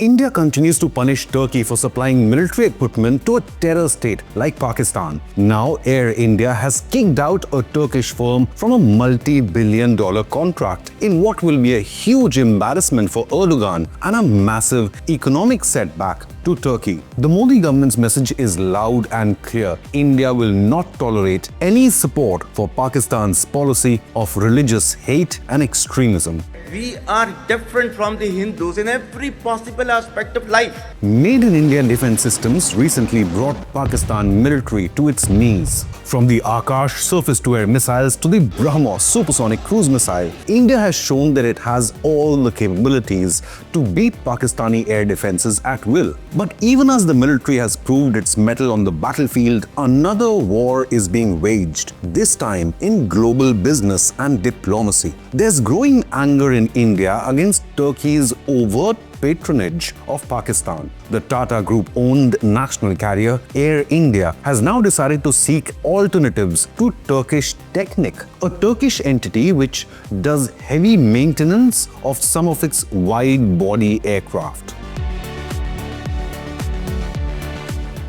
India continues to punish Turkey for supplying military equipment to a terror state like Pakistan. Now, Air India has kicked out a Turkish firm from a multi-billion-dollar contract in what will be a huge embarrassment for Erdogan and a massive economic setback to Turkey. The Modi government's message is loud and clear. India will not tolerate any support for Pakistan's policy of religious hate and extremism. We are different from the Hindus in every possible aspect of life. Made in India defense systems recently brought Pakistan military to its knees. From the Akash surface-to-air missiles to the BrahMos supersonic cruise missile, India has shown that it has all the capabilities to beat Pakistani air defenses at will. But even as the military has proved its mettle on the battlefield, another war is being waged, this time in global business and diplomacy. There's growing anger in India against Turkey's overt patronage of Pakistan. The Tata Group-owned national carrier Air India has now decided to seek alternatives to Turkish Technic, a Turkish entity which does heavy maintenance of some of its wide-body aircraft.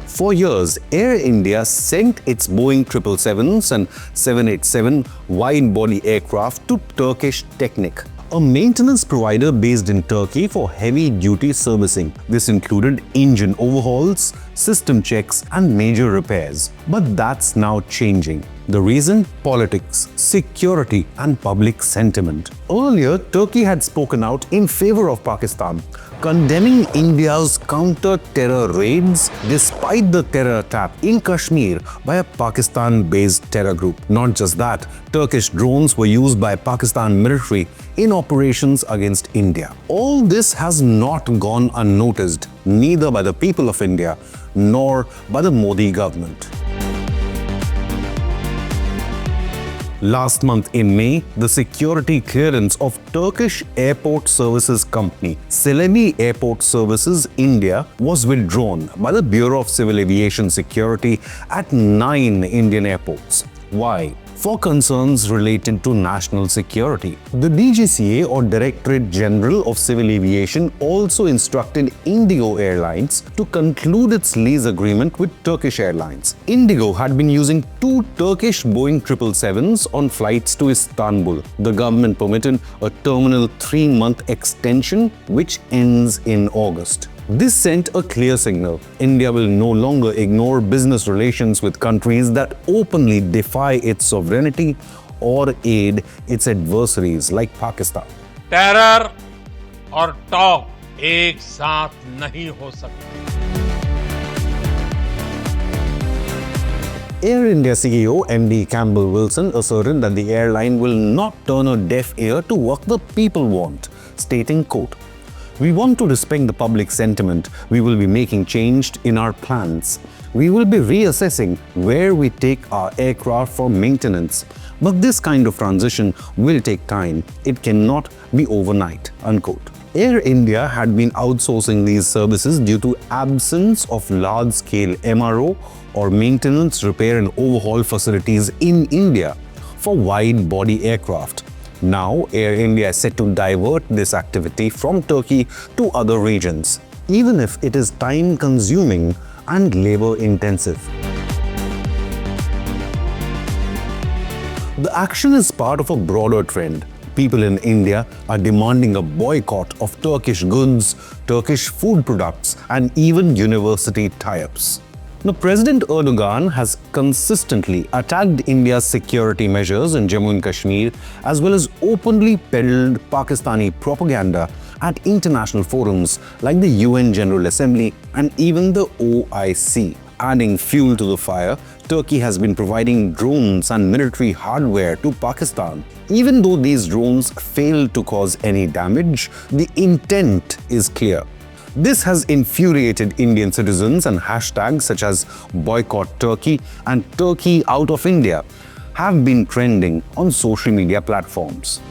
For years, Air India sent its Boeing 777s and 787 wide-body aircraft to Turkish Technic, a maintenance provider based in Turkey for heavy-duty servicing. This included engine overhauls, system checks, and major repairs. But that's now changing. The reason? Politics, security, and public sentiment. Earlier, Turkey had spoken out in favor of Pakistan, condemning India's counter-terror raids despite the terror attack in Kashmir by a Pakistan-based terror group. Not just that, Turkish drones were used by Pakistan military in operations against India. All this has not gone unnoticed, neither by the people of India nor by the Modi government. Last month in May, the security clearance of Turkish airport services company Celebi Airport Services India was withdrawn by the Bureau of Civil Aviation Security at 9 Indian airports. Why? For concerns related to national security. The DGCA, or Directorate General of Civil Aviation, also instructed Indigo Airlines to conclude its lease agreement with Turkish Airlines. Indigo had been using 2 Turkish Boeing 777s on flights to Istanbul. The government permitted a terminal 3-month extension, which ends in August. This sent a clear signal. India will no longer ignore business relations with countries that openly defy its sovereignty or aid its adversaries like Pakistan. Terror और talk एक साथ नहीं हो सकते. Air India CEO MD Campbell Wilson asserted that the airline will not turn a deaf ear to what the people want, stating, quote, "We want to respect the public sentiment. We will be making change in our plans. We will be reassessing where we take our aircraft for maintenance. But this kind of transition will take time. It cannot be overnight," unquote. Air India had been outsourcing these services due to absence of large-scale MRO or maintenance, repair and overhaul facilities in India for wide-body aircraft. Now, Air India is set to divert this activity from Turkey to other regions, even if it is time-consuming and labor-intensive. The action is part of a broader trend. People in India are demanding a boycott of Turkish goods, Turkish food products, and even university tie-ups. Now, President Erdogan has consistently attacked India's security measures in Jammu and Kashmir, as well as openly peddled Pakistani propaganda at international forums like the UN General Assembly and even the OIC. Adding fuel to the fire, Turkey has been providing drones and military hardware to Pakistan. Even though these drones failed to cause any damage, the intent is clear. This has infuriated Indian citizens, and hashtags such as Boycott Turkey and Turkey out of India have been trending on social media platforms.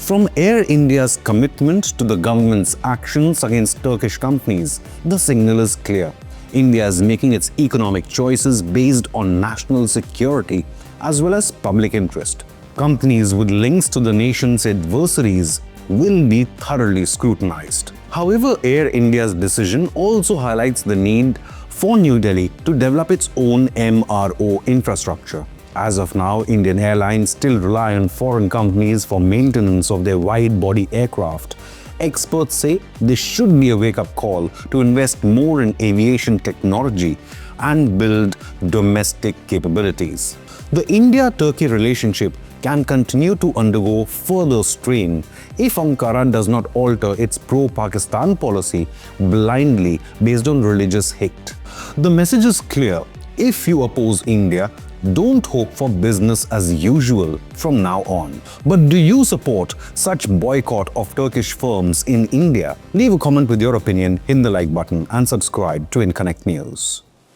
From Air India's commitment to the government's actions against Turkish companies, the signal is clear. India is making its economic choices based on national security as well as public interest. Companies with links to the nation's adversaries will be thoroughly scrutinized. However, Air India's decision also highlights the need for New Delhi to develop its own MRO infrastructure. As of now, Indian Airlines still rely on foreign companies for maintenance of their wide-body aircraft. Experts say this should be a wake-up call to invest more in aviation technology and build domestic capabilities. The India-Turkey relationship can continue to undergo further strain if Ankara does not alter its pro-Pakistan policy blindly based on religious hate. The message is clear: if you oppose India, don't hope for business as usual from now on. But do you support such boycott of Turkish firms in India? Leave a comment with your opinion, hit the like button and subscribe to Inconnect News.